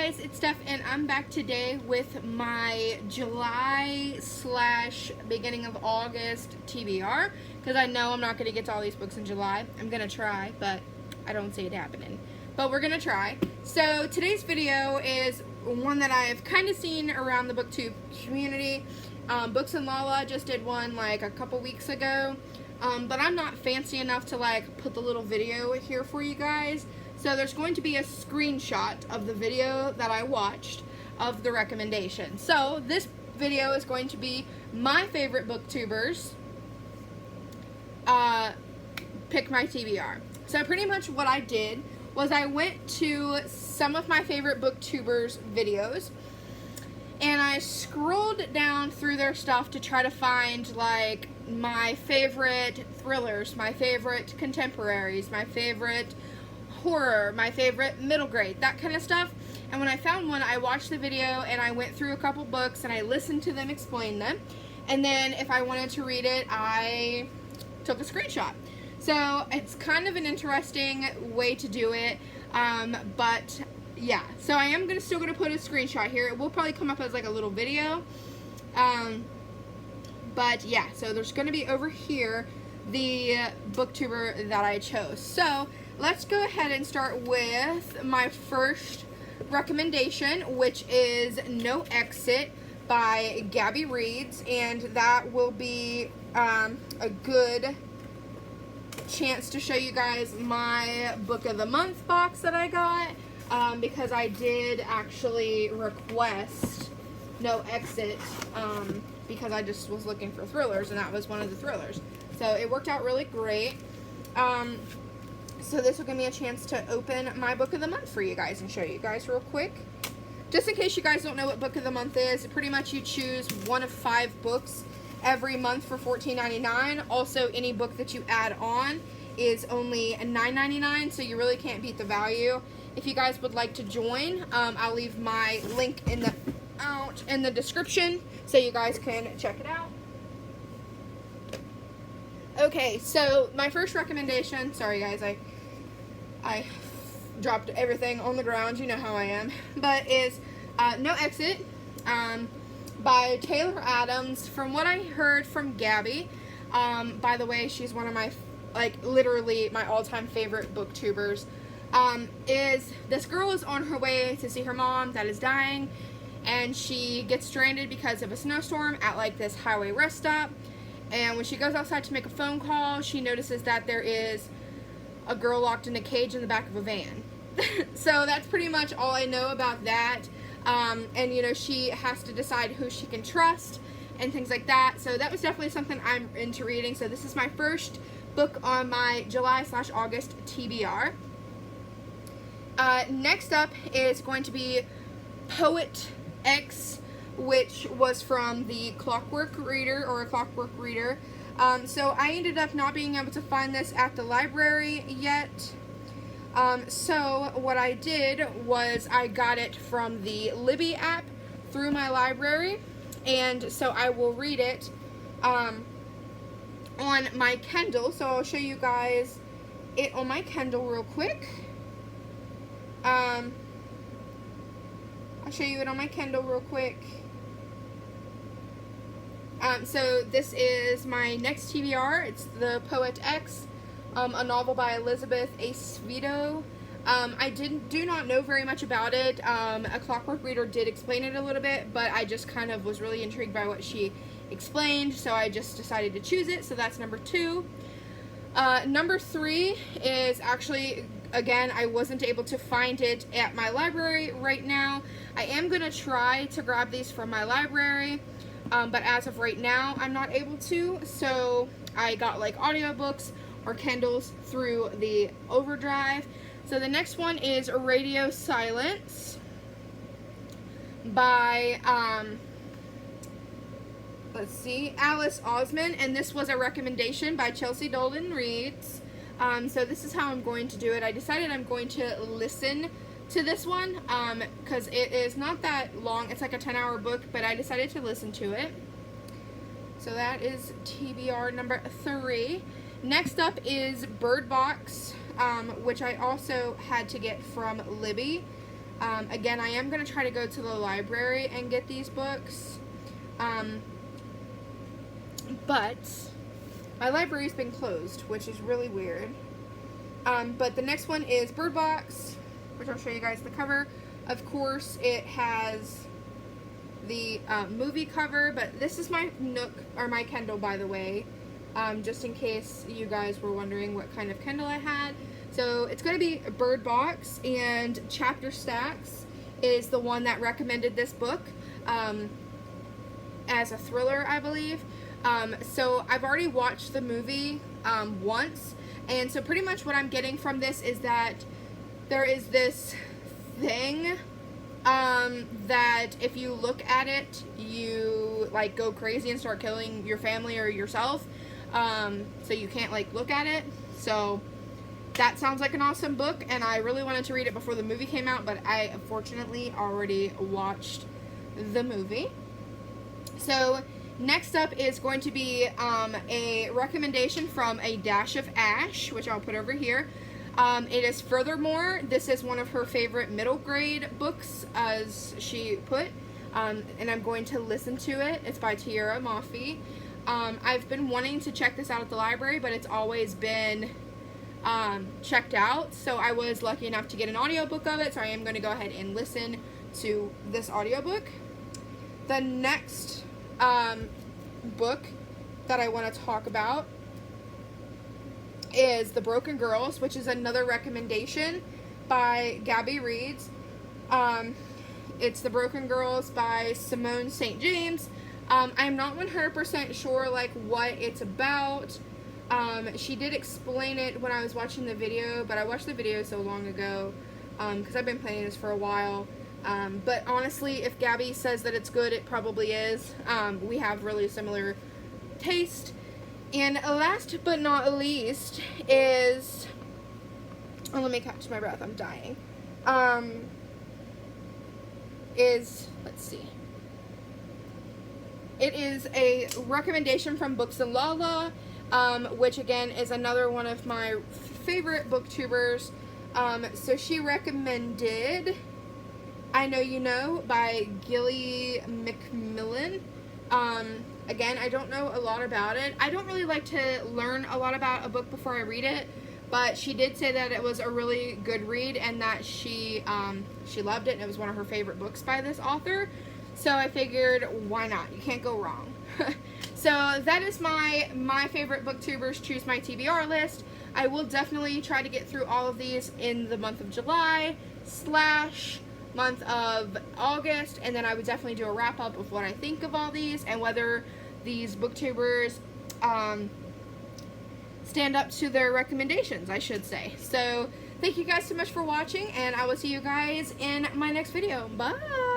guys, it's Steph, and I'm back today with my July / beginning of August TBR, because I know I'm not going to get to all these books in July. I'm going to try, but I don't see it happening. But we're going to try. So today's video is one that I've kind of seen around the booktube community. Books and Lala just did one like a couple weeks ago, but I'm not fancy enough to like put the little video here for you guys. So there's going to be a screenshot of the video that I watched of the recommendation. So this video is going to be my favorite booktubers pick my TBR. So pretty much what I did was I went to some of my favorite booktubers videos and I scrolled down through their stuff to try to find like my favorite thrillers, my favorite contemporaries, my favorite horror, my favorite middle grade, that kind of stuff. And when I found one, I watched the video and I went through a couple books and I listened to them explain them. And then if I wanted to read it, I took a screenshot. So it's kind of an interesting way to do it. But yeah, so I am still gonna put a screenshot here. It will probably come up as like a little video. But yeah, so there's gonna be over here the booktuber that I chose. So let's go ahead and start with my first recommendation, which is No Exit by Gabby Reads, and that will be a good chance to show you guys my book of the month box that I got, because I did actually request No Exit because I just was looking for thrillers, and that was one of the thrillers. So it worked out really great. So this will give me a chance to open my book of the month for you guys and show you guys real quick. Just in case you guys don't know what book of the month is, pretty much you choose one of 5 books every month for $14.99. Also, any book that you add on is only $9.99, so you really can't beat the value. If you guys would like to join, I'll leave my link in the description so you guys can check it out. Okay, so my first recommendation, sorry guys, I dropped everything on the ground, you know how I am, but is No Exit by Taylor Adams. From what I heard from Gabby, by the way, she's one of my, like, literally my all-time favorite booktubers, is this girl is on her way to see her mom that is dying, and she gets stranded because of a snowstorm at, like, this highway rest stop. And when she goes outside to make a phone call, she notices that there is a girl locked in a cage in the back of a van. So that's pretty much all I know about that. And, you know, she has to decide who she can trust and things like that. So that was definitely something I'm into reading. So this is my first book on my July / August TBR. Next up is going to be Poet X, which was from the Clockwork Reader, or a Clockwork Reader. So I ended up not being able to find this at the library yet. So what I did was I got it from the Libby app through my library, and so I will read it on my Kindle. So I'll show you guys it on my Kindle real quick. I'll show you it on my Kindle real quick. So this is my next TBR. It's The Poet X, a novel by Elizabeth Acevedo. I do not know very much about it. A Clockwork Reader did explain it a little bit, but I just kind of was really intrigued by what she explained, so I just decided to choose it. So that's number 2. Number 3 is actually, again, I wasn't able to find it at my library right now. I am going to try to grab these from my library. But as of right now, I'm not able to, so I got like audiobooks or Kindles through the Overdrive. So the next one is Radio Silence by, let's see, Alice Osman, and this was a recommendation by Chelsea Dolden Reads. So this is how I'm going to do it. I decided I'm going to listen to this one, because it is not that long. It's like a 10-hour book, but I decided to listen to it. So that is TBR number 3. Next up is Bird Box, which I also had to get from Libby. Again, I am going to try to go to the library and get these books. But my library's been closed, which is really weird. But the next one is Bird Box, which I'll show you guys the cover. Of course, it has the movie cover, but this is my Nook, or my Kindle, by the way, just in case you guys were wondering what kind of Kindle I had. So it's going to be Bird Box, and Chapter Stacks is the one that recommended this book as a thriller, I believe. So I've already watched the movie once, and so pretty much what I'm getting from this is that there is this thing that if you look at it, you like go crazy and start killing your family or yourself. So you can't like look at it. So that sounds like an awesome book, and I really wanted to read it before the movie came out, but I unfortunately already watched the movie. So next up is going to be a recommendation from A Dash of Ash, which I'll put over here. It is Furthermore. This is one of her favorite middle grade books, as she put, and I'm going to listen to it. It's by Tiara Mafi. I've been wanting to check this out at the library, but it's always been checked out, so I was lucky enough to get an audiobook of it, so I am going to go ahead and listen to this audiobook. The next book that I want to talk about is The Broken Girls, which is another recommendation by Gabby Reeds. It's The Broken Girls by Simone St. James. I'm not 100% sure like what it's about. She did explain it when I was watching the video, but I watched the video so long ago because I've been playing this for a while. But honestly, if Gabby says that it's good, it probably is. We have really similar taste. And last but not least is, oh, let me catch my breath, I'm dying. Let's see. It is a recommendation from Books and Lala, which again is another one of my favorite booktubers. So she recommended I Know You Know by Gilly McMillan. Again, I don't know a lot about it. I don't really like to learn a lot about a book before I read it, but she did say that it was a really good read and that she loved it and it was one of her favorite books by this author. So I figured, why not? You can't go wrong. So that is my favorite booktubers choose my TBR list. I will definitely try to get through all of these in the month of July / month of August, and then I would definitely do a wrap up of what I think of all these and whether these booktubers stand up to their recommendations, I should say. So thank you guys so much for watching, and I will see you guys in my next video. Bye!